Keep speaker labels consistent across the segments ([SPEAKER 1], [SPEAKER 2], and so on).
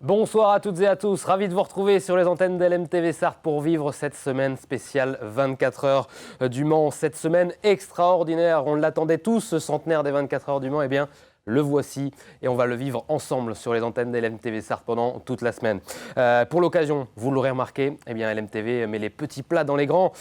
[SPEAKER 1] Bonsoir à toutes et à tous, ravi de vous retrouver sur les antennes d'LMTV Sarthe pour vivre cette semaine spéciale 24 heures du Mans. Cette semaine extraordinaire, on l'attendait tous, ce centenaire des 24 heures du Mans, eh bien le voici et on va le vivre ensemble sur les antennes d'LMTV Sarthe pendant toute la semaine. Pour l'occasion, vous l'aurez remarqué, eh bien LMTV met les petits plats dans les grands,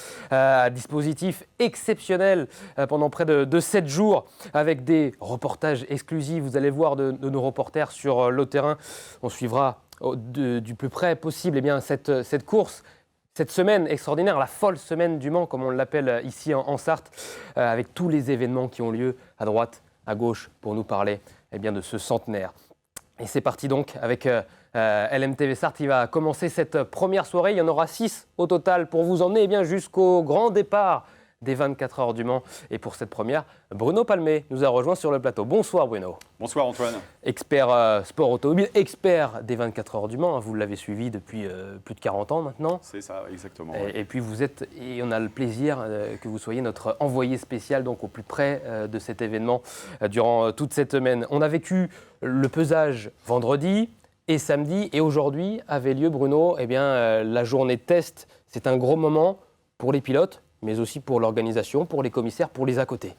[SPEAKER 1] dispositif exceptionnel pendant près de 7 jours avec des reportages exclusifs. Vous allez voir de nos reporters sur le terrain. On suivra du plus près possible eh bien, cette course. Cette semaine extraordinaire, la folle semaine du Mans, comme on l'appelle ici en Sarthe, avec tous les événements qui ont lieu à droite, à gauche, pour nous parler eh bien, de ce centenaire. Et c'est parti donc avec LMTV Sarthe qui va commencer cette première soirée. Il y en aura 6 au total pour vous emmener eh bien, jusqu'au grand départ des 24 heures du Mans. Et pour cette première, Bruno Palmé nous a rejoint sur le plateau. Bonsoir Bruno.
[SPEAKER 2] Bonsoir Antoine.
[SPEAKER 1] Expert sport automobile, expert des 24 heures du Mans. Vous l'avez suivi depuis plus de 40 ans maintenant.
[SPEAKER 2] C'est ça, exactement.
[SPEAKER 1] Et puis vous êtes, et on a le plaisir que vous soyez notre envoyé spécial donc au plus près de cet événement durant toute cette semaine. On a vécu le pesage vendredi et samedi. Et aujourd'hui avait lieu, Bruno, eh bien, la journée de test. C'est un gros moment pour les pilotes, mais aussi pour l'organisation, pour les commissaires, pour les à côté.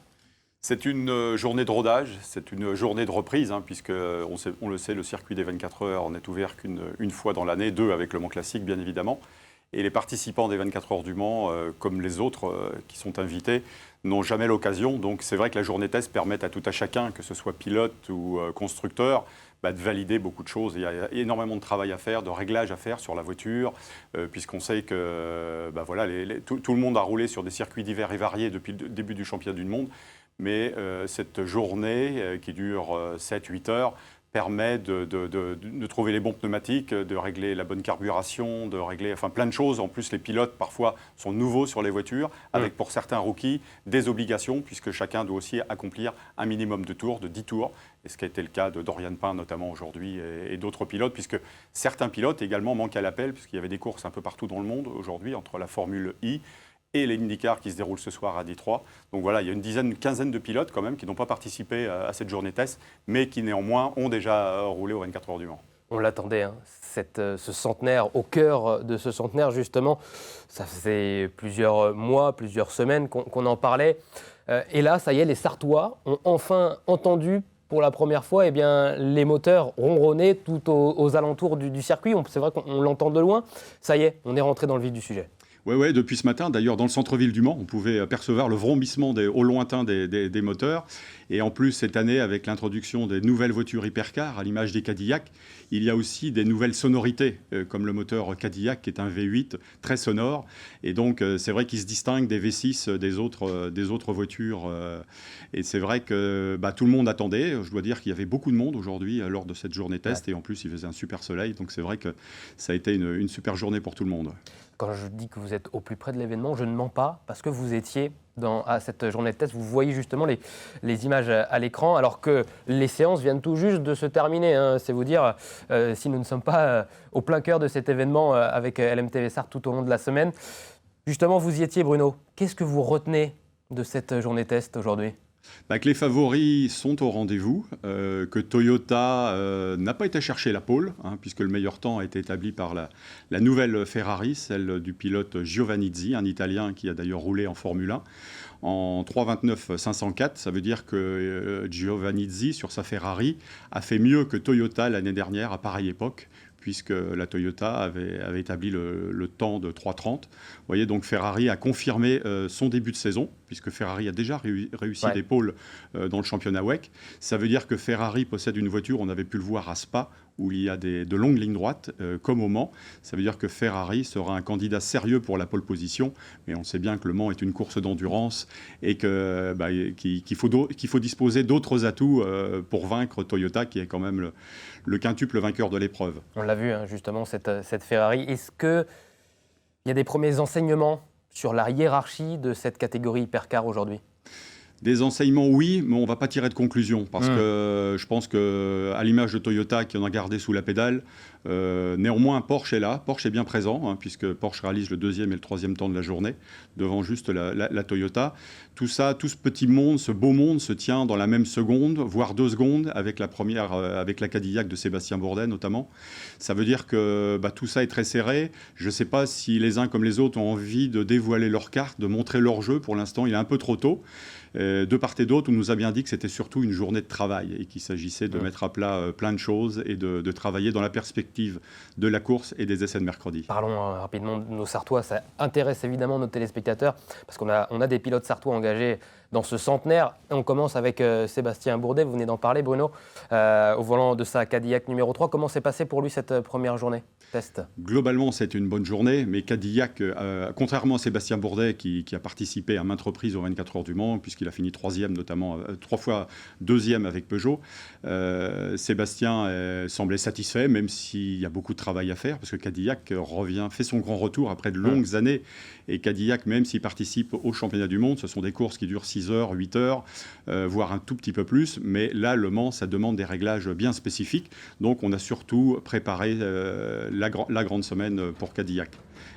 [SPEAKER 2] C'est une journée de rodage, c'est une journée de reprise, puisque on le sait, le circuit des 24 heures n'est ouvert qu'une fois dans l'année, 2 avec le Mans Classique bien évidemment. Et les participants des 24 heures du Mans, comme les autres qui sont invités, n'ont jamais l'occasion. Donc c'est vrai que la journée test permet à tout à chacun, que ce soit pilote ou constructeur, de valider beaucoup de choses. Il y a énormément de travail à faire, de réglages à faire sur la voiture, puisqu'on sait que tout le monde a roulé sur des circuits divers et variés depuis le début du championnat du monde. Mais cette journée qui dure 7-8 heures permet de trouver les bons pneumatiques, de régler la bonne carburation, de régler plein de choses. En plus, les pilotes, parfois, sont nouveaux sur les voitures, avec pour certains rookies, des obligations, puisque chacun doit aussi accomplir un minimum de tours, de 10 tours. Et ce qui a été le cas de Dorian Pain, notamment aujourd'hui, et d'autres pilotes, puisque certains pilotes également manquent à l'appel, puisqu'il y avait des courses un peu partout dans le monde aujourd'hui, entre la Formule I et les IndyCar qui se déroulent ce soir à Détroit. Donc voilà, il y a une quinzaine de pilotes quand même qui n'ont pas participé à cette journée test, mais qui néanmoins ont déjà roulé aux 24 heures du Mans.
[SPEAKER 1] On l'attendait, ce centenaire, au cœur de ce centenaire justement. Ça faisait plusieurs mois, plusieurs semaines qu'on en parlait. Et là, ça y est, les Sartois ont enfin entendu pour la première fois eh bien, les moteurs ronronner tout aux alentours du circuit. C'est vrai qu'on l'entend de loin. Ça y est, on est rentré dans le vif du sujet.
[SPEAKER 2] Oui, depuis ce matin, d'ailleurs, dans le centre-ville du Mans, on pouvait apercevoir le vrombissement au lointain des moteurs. Et en plus, cette année, avec l'introduction des nouvelles voitures hypercar, à l'image des Cadillac, il y a aussi des nouvelles sonorités, comme le moteur Cadillac, qui est un V8 très sonore. Et donc, c'est vrai qu'il se distingue des V6 des autres voitures. Et c'est vrai que tout le monde attendait. Je dois dire qu'il y avait beaucoup de monde aujourd'hui lors de cette journée test. Ouais. Et en plus, il faisait un super soleil. Donc, c'est vrai que ça a été une super journée pour tout le monde.
[SPEAKER 1] Quand je dis que vous êtes au plus près de l'événement, je ne mens pas, parce que vous étiez à cette journée de test. Vous voyez justement les images à l'écran, alors que les séances viennent tout juste de se terminer. C'est vous dire si nous ne sommes pas au plein cœur de cet événement avec LMTV Sarthe tout au long de la semaine. Justement, vous y étiez, Bruno. Qu'est-ce que vous retenez de cette journée test aujourd'hui ?
[SPEAKER 2] Que les favoris sont au rendez-vous, que Toyota n'a pas été chercher la pole, puisque le meilleur temps a été établi par la nouvelle Ferrari, celle du pilote Giovannizzi, un Italien qui a d'ailleurs roulé en Formule 1, en 3:29.504. Ça veut dire que Giovannizzi, sur sa Ferrari, a fait mieux que Toyota l'année dernière à pareille époque, puisque la Toyota avait établi le temps de 3:30. Vous voyez, donc Ferrari a confirmé son début de saison, puisque Ferrari a déjà réussi des pôles dans le championnat WEC. Ça veut dire que Ferrari possède une voiture, on avait pu le voir à Spa, où il y a de longues lignes droites, comme au Mans. Ça veut dire que Ferrari sera un candidat sérieux pour la pole position, mais on sait bien que le Mans est une course d'endurance et qu'il faut disposer d'autres atouts pour vaincre Toyota, qui est quand même le quintuple vainqueur de l'épreuve.
[SPEAKER 1] On l'a vu, justement, cette Ferrari. Est-ce qu'il y a des premiers enseignements sur la hiérarchie de cette catégorie hypercar aujourd'hui ?
[SPEAKER 2] Des enseignements, oui, mais on ne va pas tirer de conclusion, parce que je pense qu'à l'image de Toyota, qui en a gardé sous la pédale, Néanmoins, Porsche est là, Porsche est bien présent, hein, puisque Porsche réalise le 2e et le 3e temps de la journée, devant juste la Toyota. Tout ça, tout ce petit monde, ce beau monde se tient dans la même seconde, voire 2 secondes, avec la première, avec la Cadillac de Sébastien Bourdet notamment. Ça veut dire que tout ça est très serré. Je ne sais pas si les uns comme les autres ont envie de dévoiler leur carte, de montrer leur jeu. Pour l'instant, il est un peu trop tôt. De part et d'autre, on nous a bien dit que c'était surtout une journée de travail et qu'il s'agissait de mettre à plat plein de choses et de travailler dans la perspective de la course et des essais de mercredi.
[SPEAKER 1] Parlons rapidement de nos Sartois. Ça intéresse évidemment nos téléspectateurs parce qu'on a des pilotes sartois engagés dans ce centenaire. On commence avec Sébastien Bourdet, vous venez d'en parler Bruno, au volant de sa Cadillac numéro 3. Comment s'est passé pour lui cette première journée test?
[SPEAKER 2] Globalement, c'était une bonne journée, mais Cadillac, contrairement à Sébastien Bourdet qui a participé à maintes reprises aux 24 heures du Mans, puisqu'il a fini 3e notamment, 3 fois 2e avec Peugeot, Sébastien semblait satisfait, même s'il y a beaucoup de travail à faire, parce que Cadillac fait son grand retour après de longues années. Et Cadillac, même s'il participe au championnat du monde, ce sont des courses qui durent 6 heures, 8 heures, voire un tout petit peu plus. Mais là, Le Mans, ça demande des réglages bien spécifiques. Donc, on a surtout préparé la grande semaine pour Cadillac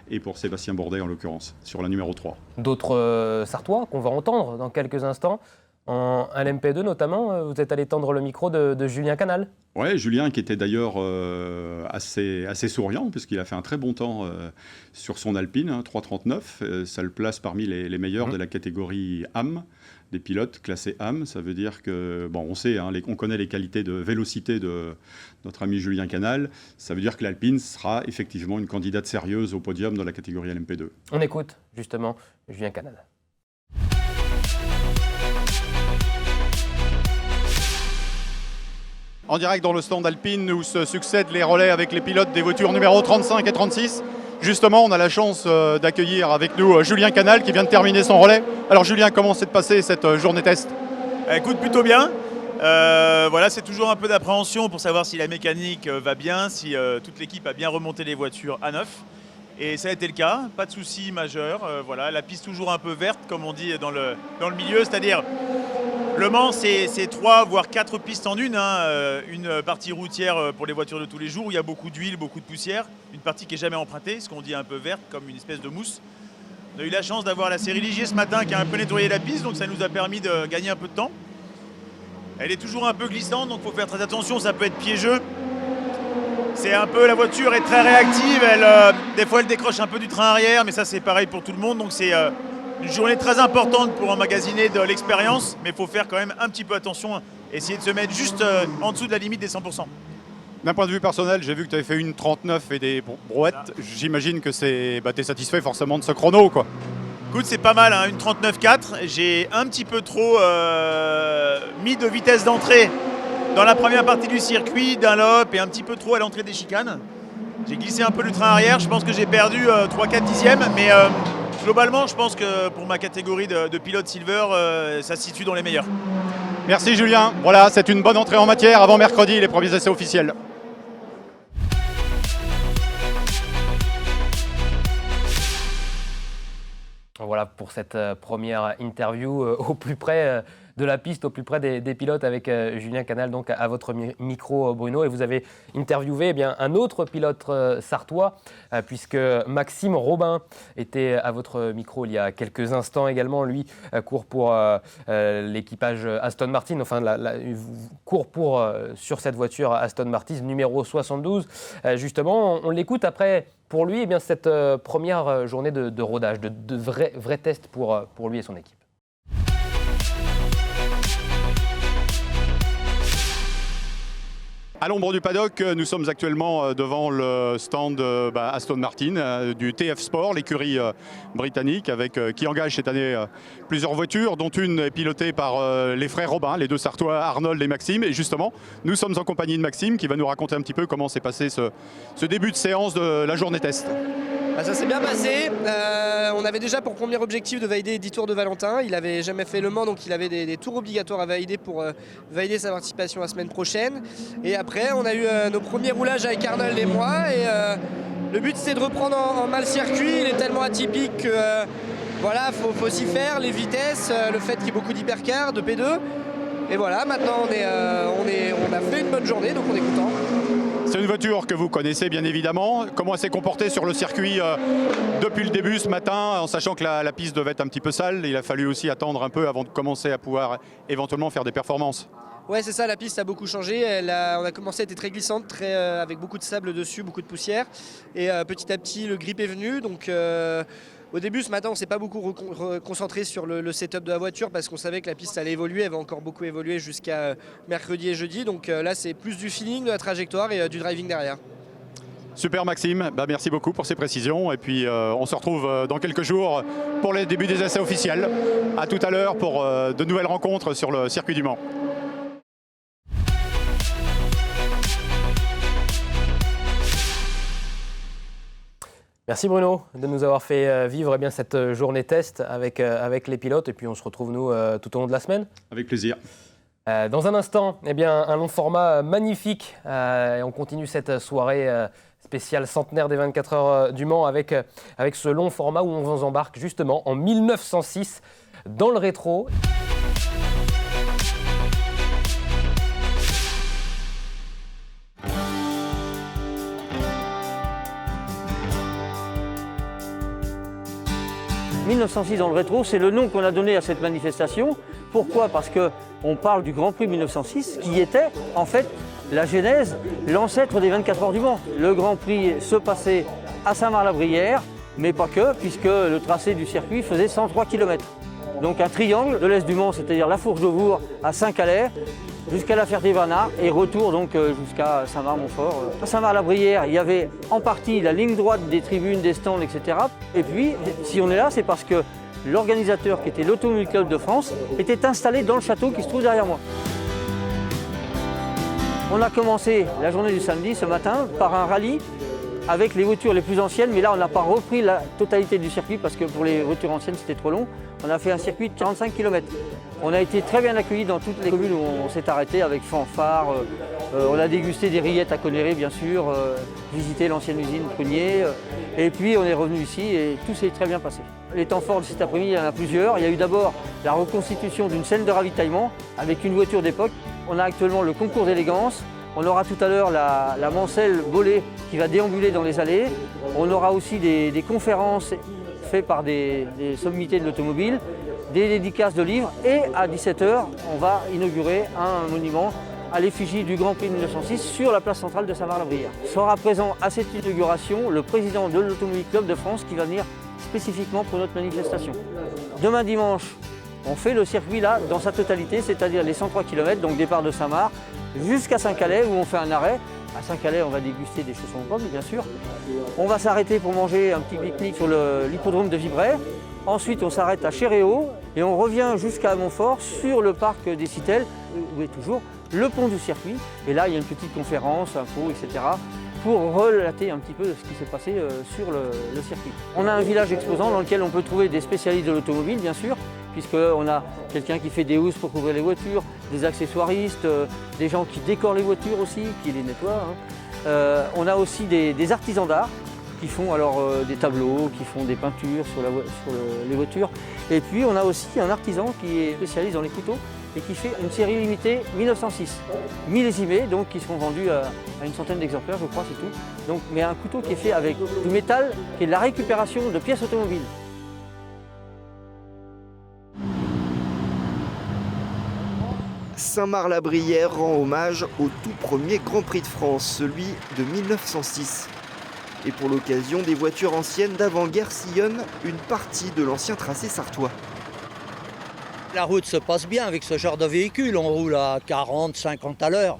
[SPEAKER 2] et pour Sébastien Bourdet, en l'occurrence, sur la numéro 3.
[SPEAKER 1] D'autres Sartois qu'on va entendre dans quelques instants. En LMP2 notamment, vous êtes allé tendre le micro de Julien Canal.
[SPEAKER 2] Oui, Julien qui était d'ailleurs assez souriant, puisqu'il a fait un très bon temps sur son Alpine, 3,39. Ça le place parmi les meilleurs de la catégorie AM, des pilotes classés AM. Ça veut dire que, on sait, on connaît les qualités de vélocité de notre ami Julien Canal. Ça veut dire que l'Alpine sera effectivement une candidate sérieuse au podium dans la catégorie LMP2.
[SPEAKER 1] On écoute justement Julien Canal.
[SPEAKER 3] En direct dans le stand Alpine où se succèdent les relais avec les pilotes des voitures numéro 35 et 36. Justement, on a la chance d'accueillir avec nous Julien Canal qui vient de terminer son relais. Alors Julien, comment s'est passée cette journée test?
[SPEAKER 4] Écoute, plutôt bien. Voilà, c'est toujours un peu d'appréhension pour savoir si la mécanique va bien, si toute l'équipe a bien remonté les voitures à neuf. Et ça a été le cas, pas de soucis majeurs. Voilà, la piste toujours un peu verte, comme on dit dans le milieu, c'est-à-dire Le Mans, c'est 3 voire 4 pistes en une. Une partie routière pour les voitures de tous les jours où il y a beaucoup d'huile, beaucoup de poussière. Une partie qui n'est jamais empruntée, ce qu'on dit un peu verte, comme une espèce de mousse. On a eu la chance d'avoir la série Ligier ce matin qui a un peu nettoyé la piste, donc ça nous a permis de gagner un peu de temps. Elle est toujours un peu glissante, donc il faut faire très attention, ça peut être piégeux. C'est un peu, la voiture est très réactive, des fois elle décroche un peu du train arrière, mais ça c'est pareil pour tout le monde, donc c'est une journée très importante pour emmagasiner de l'expérience, mais il faut faire quand même un petit peu attention, essayer de se mettre juste en dessous de la limite des 100%.
[SPEAKER 3] D'un point de vue personnel, j'ai vu que tu avais fait une 39 et des brouettes. J'imagine que tu es satisfait forcément de ce chrono, quoi.
[SPEAKER 4] Écoute, c'est pas mal, une 39,4. J'ai un petit peu trop mis de vitesse d'entrée dans la première partie du circuit, d'un lope et un petit peu trop à l'entrée des chicanes. J'ai glissé un peu le train arrière, je pense que j'ai perdu 3-4 dixièmes, mais globalement, je pense que pour ma catégorie de pilote silver, ça se situe dans les meilleurs.
[SPEAKER 3] Merci Julien. Voilà, c'est une bonne entrée en matière avant mercredi, les premiers essais officiels.
[SPEAKER 1] Voilà pour cette première interview au plus près de la piste, au plus près des pilotes avec Julien Canal, donc à votre micro Bruno. Et vous avez interviewé un autre pilote sartois, puisque Maxime Robin était à votre micro il y a quelques instants également. Lui court pour l'équipage Aston Martin, court sur cette voiture Aston Martin numéro 72. Justement, on l'écoute après. Pour lui, cette première journée de rodage, de vrais tests pour lui et son équipe.
[SPEAKER 3] À l'ombre du paddock, nous sommes actuellement devant le stand Aston Martin du TF Sport, l'écurie britannique, qui engage cette année plusieurs voitures, dont une est pilotée par les frères Robin, les deux Sartois, Arnold et Maxime. Et justement, nous sommes en compagnie de Maxime qui va nous raconter un petit peu comment s'est passé ce début de séance de la journée test.
[SPEAKER 5] Ça s'est bien passé. On avait déjà pour premier objectif de valider les 10 tours de Valentin. Il n'avait jamais fait Le Mans, donc il avait des tours obligatoires à valider pour valider sa participation la semaine prochaine. Et après, on a eu nos premiers roulages avec Arnold et moi. Et le but, c'est de reprendre en main le circuit. Il est tellement atypique que voilà, faut s'y faire. Les vitesses, le fait qu'il y ait beaucoup d'hypercars, de P2. Et voilà, maintenant on a fait une bonne journée, donc on est content.
[SPEAKER 3] C'est une voiture que vous connaissez bien évidemment. Comment elle s'est comportée sur le circuit depuis le début ce matin, en sachant que la piste devait être un petit peu sale? Il a fallu aussi attendre un peu avant de commencer à pouvoir éventuellement faire des performances.
[SPEAKER 5] Ouais, c'est ça, la piste a beaucoup changé. On a commencé à être très glissante, avec beaucoup de sable dessus, beaucoup de poussière. Et petit à petit, le grip est venu. Donc au début, ce matin, on ne s'est pas beaucoup concentré sur le setup de la voiture parce qu'on savait que la piste allait évoluer. Elle va encore beaucoup évoluer jusqu'à mercredi et jeudi. Donc là, c'est plus du feeling, de la trajectoire et du driving derrière.
[SPEAKER 3] Super Maxime, merci beaucoup pour ces précisions. Et puis on se retrouve dans quelques jours pour les débuts des essais officiels. À tout à l'heure pour de nouvelles rencontres sur le circuit du Mans.
[SPEAKER 1] Merci Bruno de nous avoir fait vivre cette journée test avec les pilotes. Et puis on se retrouve nous tout au long de la semaine.
[SPEAKER 2] Avec plaisir.
[SPEAKER 1] Dans un instant, un long format magnifique. Et on continue cette soirée spéciale centenaire des 24 heures du Mans avec ce long format où on vous embarque justement en 1906 dans le rétro.
[SPEAKER 6] « 1906 dans le rétro », c'est le nom qu'on a donné à cette manifestation. Pourquoi? Parce qu'on parle du Grand Prix 1906 qui était en fait la genèse, l'ancêtre des 24 heures du Mans. Le Grand Prix se passait à Saint-Marc-la-Brière, mais pas que, puisque le tracé du circuit faisait 103 km. Donc un triangle de l'est du Mans, c'est-à-dire la Fourche-de-Vour à Saint-Calais, jusqu'à la Ferté-Bernard et retour donc jusqu'à Saint-Marc-Montfort. À Saint-Marc-la-Brière, il y avait en partie la ligne droite des tribunes, des stands, etc. Et puis, si on est là, c'est parce que l'organisateur, qui était l'Automobile Club de France, était installé dans le château qui se trouve derrière moi. On a commencé la journée du samedi, ce matin, par un rallye avec les voitures les plus anciennes, mais là on n'a pas repris la totalité du circuit parce que pour les voitures anciennes c'était trop long. On a fait un circuit de 45 km. On a été très bien accueillis dans toutes les communes où on s'est arrêté avec fanfare. On a dégusté des rillettes à Conneré bien sûr, visité l'ancienne usine Prunier. Et puis on est revenu ici et tout s'est très bien passé. Les temps forts de cet après-midi, il y en a plusieurs. Il y a eu d'abord la reconstitution d'une scène de ravitaillement avec une voiture d'époque. On a actuellement le concours d'élégance. On aura tout à l'heure la Mancelle Bollé qui va déambuler dans les allées. On aura aussi des conférences faites par des sommités de l'automobile, des dédicaces de livres et à 17 h, on va inaugurer un monument à l'effigie du Grand Prix 1906 sur la place centrale de Saint-Marc-la-Brière. Sera présent à cette inauguration le président de l'Automobile Club de France qui va venir spécifiquement pour notre manifestation. Demain dimanche, on fait le circuit là dans sa totalité, c'est-à-dire les 103 km, donc départ de Saint-Marc, jusqu'à Saint-Calais où on fait un arrêt. À Saint-Calais, on va déguster des chaussons de pommes, bien sûr. On va s'arrêter pour manger un petit pique-nique sur l'hippodrome de Vibray. Ensuite, on s'arrête à Chéréau et on revient jusqu'à Montfort sur le parc des Citelles, où est toujours le pont du circuit. Et là, il y a une petite conférence, info, etc. pour relater un petit peu ce qui s'est passé sur le circuit. On a un village exposant dans lequel on peut trouver des spécialistes de l'automobile, bien sûr, puisqu'on a quelqu'un qui fait des housses pour couvrir les voitures, des accessoiristes, des gens qui décorent les voitures aussi, qui les nettoient. On a aussi des artisans d'art qui font alors des tableaux, qui font des peintures sur les voitures. Et puis on a aussi un artisan qui est spécialiste dans les couteaux et qui fait une série limitée 1906, millésimés, donc qui seront vendus à une centaine d'exemplaires, je crois, c'est tout. Donc, mais un couteau qui est fait avec du métal, qui est de la récupération de pièces automobiles.
[SPEAKER 7] Saint-Marc-la-Brière rend hommage au tout premier Grand Prix de France, celui de 1906. Et pour l'occasion, des voitures anciennes d'avant-guerre sillonnent une partie de l'ancien tracé sartois.
[SPEAKER 8] La route se passe bien avec ce genre de véhicule, on roule à 40, 50 à l'heure.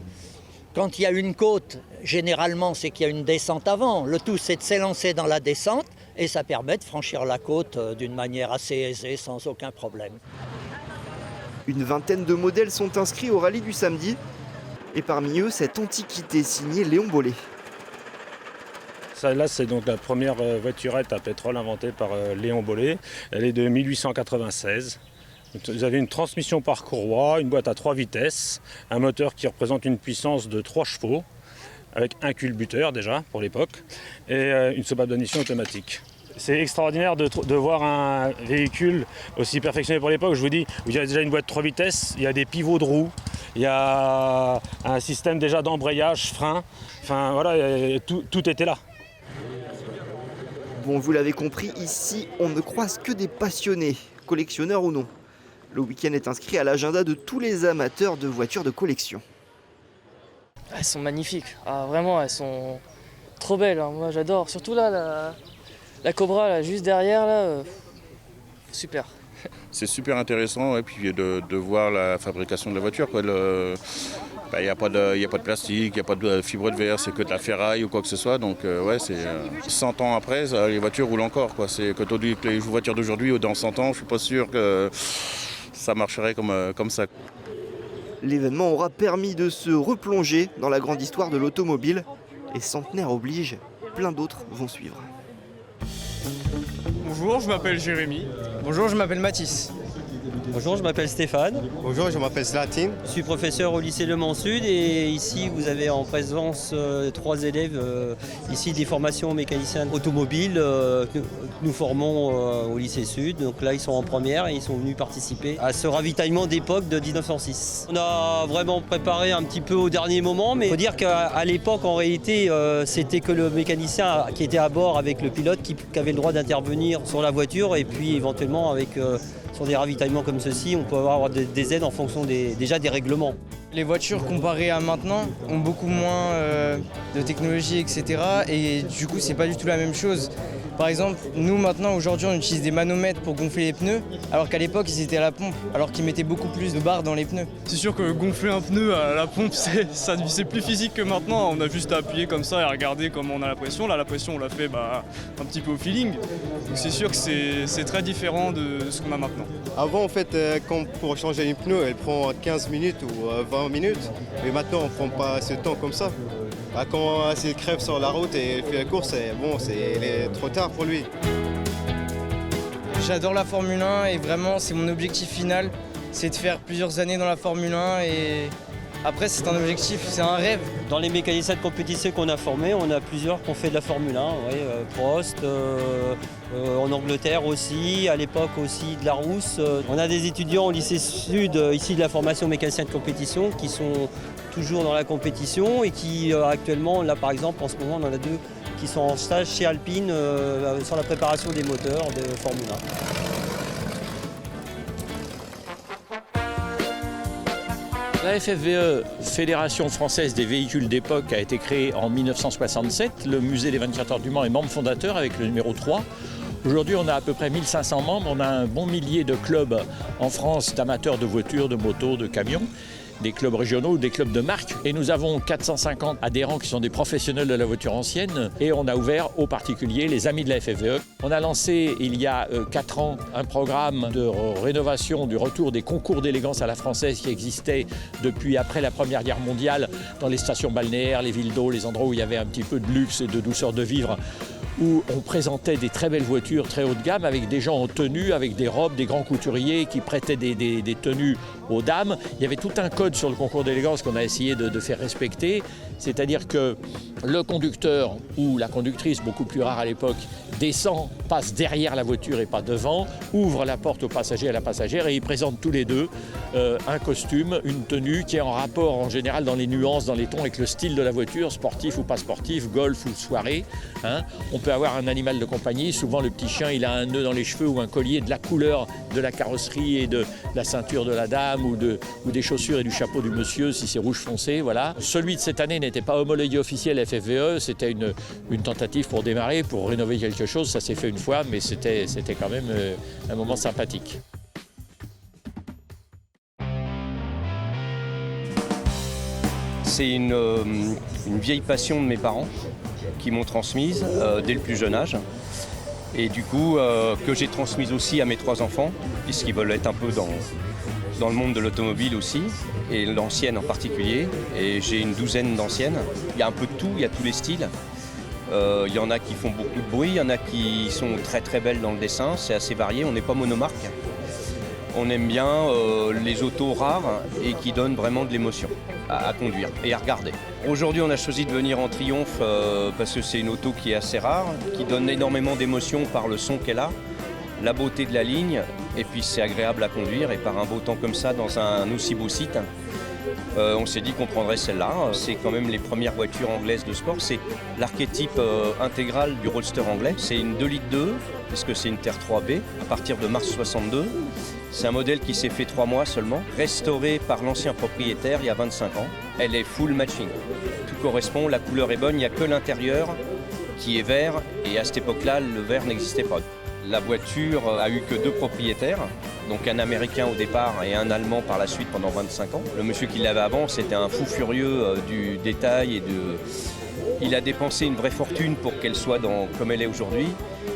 [SPEAKER 8] Quand il y a une côte, généralement c'est qu'il y a une descente avant. Le tout c'est de s'élancer dans la descente et ça permet de franchir la côte d'une manière assez aisée, sans aucun problème.
[SPEAKER 7] Une vingtaine de modèles sont inscrits au rallye du samedi. Et parmi eux, cette antiquité signée Léon Bollé.
[SPEAKER 9] Là, c'est donc la première voiturette à pétrole inventée par Léon Bollé. Elle est de 1896. Vous avez une transmission par courroie, une boîte à 3 vitesses, un moteur qui représente une puissance de 3 chevaux, avec un culbuteur déjà pour l'époque, et une soupape d'ignition automatique. C'est extraordinaire de voir un véhicule aussi perfectionné pour l'époque. Je vous dis, il y a déjà une boîte 3 vitesses, il y a des pivots de roues, il y a un système déjà d'embrayage, frein, enfin voilà, tout était là.
[SPEAKER 7] Bon, vous l'avez compris, ici, on ne croise que des passionnés, collectionneurs ou non. Le week-end est inscrit à l'agenda de tous les amateurs de voitures de collection.
[SPEAKER 10] Elles sont magnifiques, vraiment, elles sont trop belles, hein. Moi j'adore, surtout là, la Cobra, là, juste derrière, là, super.
[SPEAKER 11] C'est super intéressant et puis de voir la fabrication de la voiture. Il n'y a pas de plastique, il n'y a pas de fibre de verre, c'est que de la ferraille ou quoi que ce soit. Donc ouais, 100 ans après, les voitures roulent encore. Quand on dit que les voitures d'aujourd'hui, dans 100 ans, je ne suis pas sûr que ça marcherait comme ça.
[SPEAKER 7] L'événement aura permis de se replonger dans la grande histoire de l'automobile. Et centenaire oblige, plein d'autres vont suivre.
[SPEAKER 12] Bonjour, je m'appelle Jérémy.
[SPEAKER 5] Bonjour, je m'appelle Mathis.
[SPEAKER 13] Bonjour, je m'appelle Stéphane.
[SPEAKER 12] Bonjour, je m'appelle Zlatine.
[SPEAKER 13] Je suis professeur au lycée Le Mans Sud et ici vous avez en présence 3 élèves ici des formations mécaniciens automobiles que nous formons au lycée Sud. Donc là ils sont en première et ils sont venus participer à ce ravitaillement d'époque de 1906. On a vraiment préparé un petit peu au dernier moment, mais il faut dire qu'à l'époque en réalité c'était que le mécanicien qui était à bord avec le pilote qui avait le droit d'intervenir sur la voiture et puis éventuellement avec sur des ravitaillements comme ceci, on peut avoir des aides en fonction déjà des règlements.
[SPEAKER 5] Les voitures comparées à maintenant ont beaucoup moins de technologie, etc. Et du coup, c'est pas du tout la même chose. Par exemple, nous maintenant, aujourd'hui, on utilise des manomètres pour gonfler les pneus, alors qu'à l'époque, ils étaient à la pompe, alors qu'ils mettaient beaucoup plus de barres dans les pneus.
[SPEAKER 12] C'est sûr que gonfler un pneu à la pompe, c'est plus physique que maintenant. On a juste à appuyer comme ça et à regarder comment on a la pression. Là, la pression, on l'a fait un petit peu au feeling. Donc c'est sûr que c'est très différent de ce qu'on a maintenant.
[SPEAKER 14] Avant, en fait, pour changer une pneu, elle prend 15 minutes ou 20 minutes. Mais maintenant, on ne prend pas ce temps comme ça. Quand elle crève sur la route et elle fait la course, il est trop tard pour lui.
[SPEAKER 5] J'adore la Formule 1 et vraiment, c'est mon objectif final. C'est de faire plusieurs années dans la Formule 1 et après, c'est un objectif, c'est un rêve.
[SPEAKER 13] Dans les mécaniciens de compétition qu'on a formés, on a plusieurs qui ont fait de la Formule 1. Prost, en Angleterre aussi, à l'époque aussi de Larousse. On a des étudiants au lycée Sud, ici de la formation mécanicien de compétition, qui sont toujours dans la compétition et qui actuellement, là par exemple, en ce moment, on en a 2 qui sont en stage chez Alpine sur la préparation des moteurs de Formule 1.
[SPEAKER 15] La FFVE, Fédération française des véhicules d'époque, a été créée en 1967. Le musée des 24 heures du Mans est membre fondateur avec le numéro 3. Aujourd'hui, on a à peu près 1500 membres. On a un bon millier de clubs en France d'amateurs de voitures, de motos, de camions, des clubs régionaux ou des clubs de marque. Et nous avons 450 adhérents qui sont des professionnels de la voiture ancienne. Et on a ouvert aux particuliers, les amis de la FFVE. On a lancé il y a 4 ans un programme de rénovation du retour des concours d'élégance à la française qui existait depuis après la Première Guerre mondiale dans les stations balnéaires, les villes d'eau, les endroits où il y avait un petit peu de luxe et de douceur de vivre, où on présentait des très belles voitures très haut de gamme avec des gens en tenue, avec des robes, des grands couturiers qui prêtaient des tenues aux dames. Il y avait tout un code sur le concours d'élégance qu'on a essayé de faire respecter, c'est-à-dire que le conducteur ou la conductrice, beaucoup plus rare à l'époque, descend, passe derrière la voiture et pas devant, ouvre la porte au passager et à la passagère et ils présentent tous les deux un costume, une tenue qui est en rapport en général dans les nuances, dans les tons avec le style de la voiture, sportif ou pas sportif, golf ou soirée. On peut avoir un animal de compagnie, souvent le petit chien il a un nœud dans les cheveux ou un collier de la couleur de la carrosserie et de la ceinture de la dame ou des chaussures et du chapeau du monsieur si c'est rouge foncé, voilà. Celui de cette année n'était pas homologué officiel FFVE, c'était une tentative pour démarrer, pour rénover quelque chose, ça s'est fait une fois mais c'était quand même un moment sympathique.
[SPEAKER 16] C'est une vieille passion de mes parents qui m'ont transmise dès le plus jeune âge et du coup que j'ai transmise aussi à mes 3 enfants puisqu'ils veulent être un peu dans le monde de l'automobile aussi et l'ancienne en particulier et j'ai une 12aine d'anciennes. Il y a un peu de tout, il y a tous les styles. Il y en a qui font beaucoup de bruit, il y en a qui sont très très belles dans le dessin, c'est assez varié, on n'est pas monomarque. On aime bien les autos rares et qui donnent vraiment de l'émotion à conduire et à regarder. Aujourd'hui, on a choisi de venir en Triomphe parce que c'est une auto qui est assez rare, qui donne énormément d'émotion par le son qu'elle a, la beauté de la ligne et puis c'est agréable à conduire et par un beau temps comme ça dans un aussi beau site, On s'est dit qu'on prendrait celle-là. C'est quand même les premières voitures anglaises de sport. C'est l'archétype intégral du roadster anglais. C'est une 2,2 litres, puisque c'est une Terre 3B, à partir de mars 62. C'est un modèle qui s'est fait 3 mois seulement, restauré par l'ancien propriétaire il y a 25 ans. Elle est full matching. Tout correspond, la couleur est bonne, il n'y a que l'intérieur qui est vert, et à cette époque-là, le vert n'existait pas. La voiture a eu que 2 propriétaires, donc un Américain au départ et un Allemand par la suite pendant 25 ans. Le monsieur qui l'avait avant, c'était un fou furieux du détail Il a dépensé une vraie fortune pour qu'elle soit comme elle est aujourd'hui,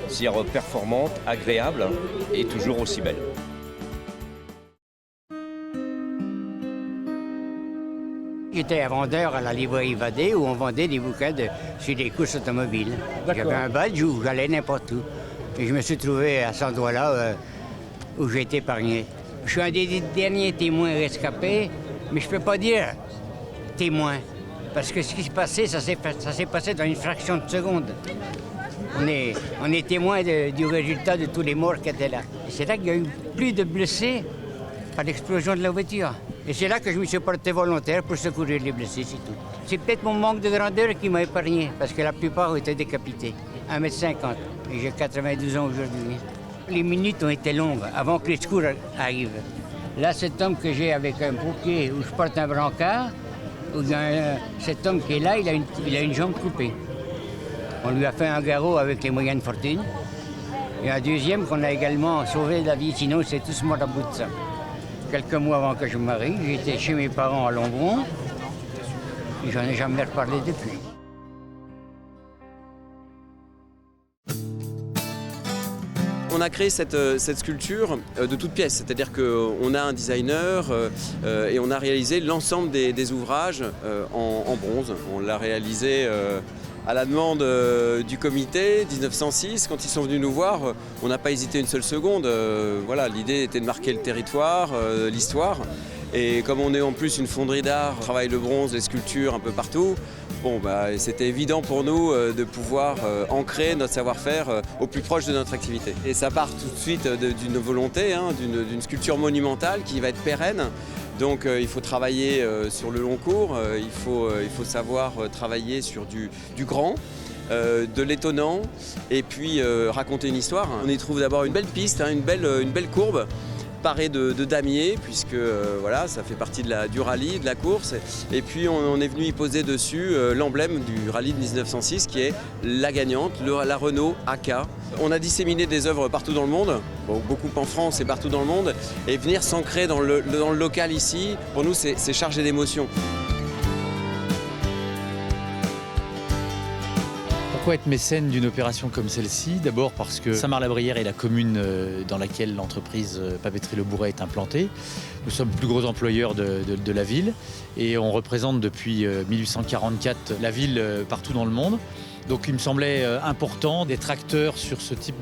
[SPEAKER 16] c'est-à-dire performante, agréable et toujours aussi belle.
[SPEAKER 17] J'étais un vendeur à la librairie Vadé où on vendait des bouquins sur des courses automobiles. J'avais un badge où j'allais n'importe où. Et je me suis trouvé à cet endroit-là où j'ai été épargné. Je suis un des derniers témoins rescapés, mais je ne peux pas dire témoin. Parce que ce qui s'est passé, ça s'est passé dans une fraction de seconde. On est témoin du résultat de tous les morts qui étaient là. Et c'est là qu'il y a eu plus de blessés par l'explosion de la voiture. Et c'est là que je me suis porté volontaire pour secourir les blessés, c'est tout. C'est peut-être mon manque de grandeur qui m'a épargné, parce que la plupart ont été décapités. 1,50 m, et j'ai 92 ans aujourd'hui. Les minutes ont été longues avant que les secours arrivent. Là, cet homme que j'ai avec un bouquet où je porte un brancard, cet homme qui est là, il a une jambe coupée. On lui a fait un garrot avec les moyens de fortune. Et un deuxième qu'on a également sauvé la vie, sinon c'est tous morts à bout de ça. Quelques mois avant que je me marie, j'étais chez mes parents à Lombron et j'en ai jamais reparlé depuis.
[SPEAKER 18] On a créé cette sculpture de toutes pièces, c'est-à-dire qu'on a un designer et on a réalisé l'ensemble des ouvrages en bronze. On l'a réalisé à la demande du comité 1906. Quand ils sont venus nous voir, on n'a pas hésité une seule seconde. Voilà, l'idée était de marquer le territoire, l'histoire. Et comme on est en plus une fonderie d'art, on travaille le bronze, les sculptures un peu partout, c'était évident pour nous de pouvoir ancrer notre savoir-faire au plus proche de notre activité. Et ça part tout de suite d'une volonté, d'une sculpture monumentale qui va être pérenne. Donc il faut travailler sur le long cours, il faut savoir travailler sur du grand, de l'étonnant et puis raconter une histoire. On y trouve d'abord une belle piste, une belle courbe parée de damiers, puisque voilà, ça fait partie du rallye, de la course. Et puis on est venu y poser dessus l'emblème du rallye de 1906 qui est la gagnante, la Renault AK. On a disséminé des œuvres partout dans le monde, beaucoup en France et partout dans le monde, et venir s'ancrer dans le local ici, pour nous c'est chargé d'émotions.
[SPEAKER 19] Pourquoi être mécène d'une opération comme celle-ci? D'abord parce que Saint-Marc-la-Brière est la commune dans laquelle l'entreprise Papeterie Le Bourret est implantée. Nous sommes le plus gros employeur de la ville et on représente depuis 1844 la ville partout dans le monde. Donc il me semblait important d'être acteur sur ce type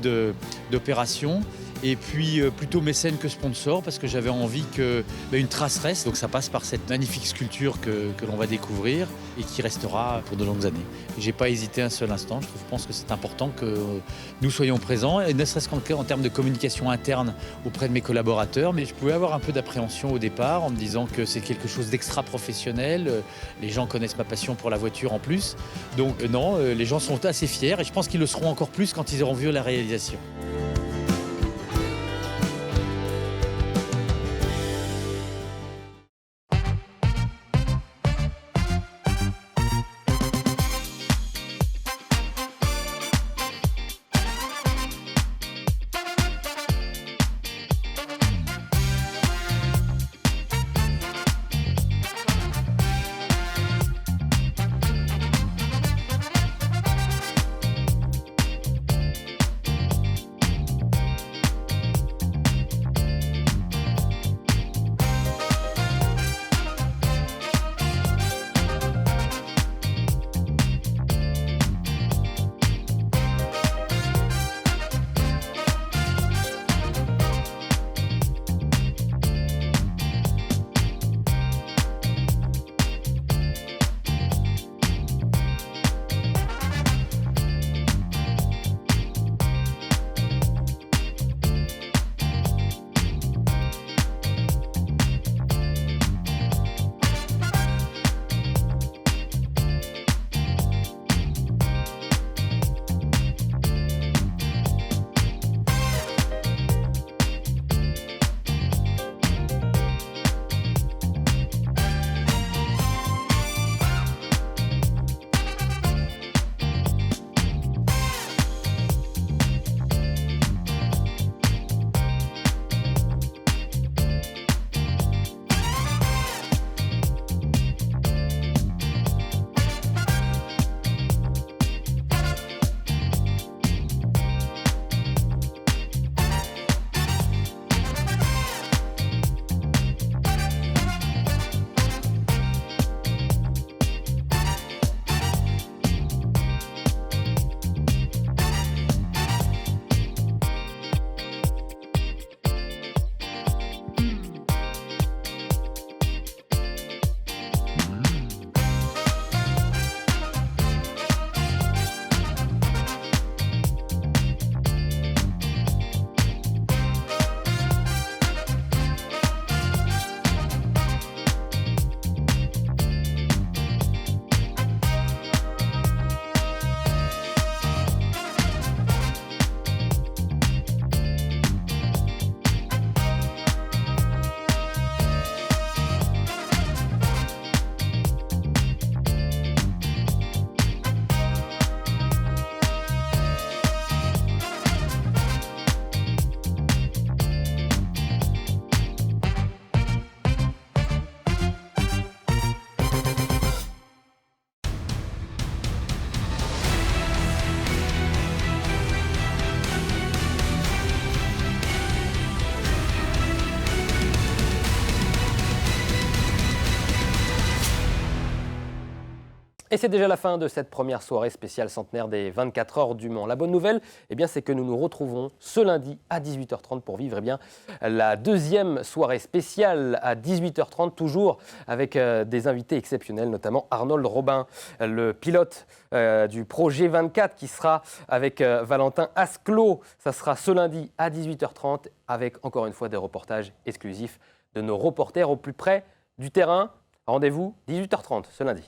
[SPEAKER 19] d'opération. Et puis plutôt mécène que sponsor parce que j'avais envie qu'une trace reste. Donc ça passe par cette magnifique sculpture que l'on va découvrir et qui restera pour de longues années. J'ai pas hésité un seul instant. Je pense que c'est important que nous soyons présents, et ne serait-ce qu'en termes de communication interne auprès de mes collaborateurs. Mais je pouvais avoir un peu d'appréhension au départ en me disant que c'est quelque chose d'extra professionnel. Les gens connaissent ma passion pour la voiture en plus. Donc non, les gens sont assez fiers et je pense qu'ils le seront encore plus quand ils auront vu la réalisation.
[SPEAKER 1] Et c'est déjà la fin de cette première soirée spéciale centenaire des 24 heures du Mans. La bonne nouvelle, c'est que nous nous retrouvons ce lundi à 18h30 pour vivre la deuxième soirée spéciale à 18h30, toujours avec des invités exceptionnels, notamment Arnold Robin, le pilote du projet 24 qui sera avec Valentin Asclot. Ça sera ce lundi à 18h30 avec encore une fois des reportages exclusifs de nos reporters au plus près du terrain. Rendez-vous 18h30 ce lundi.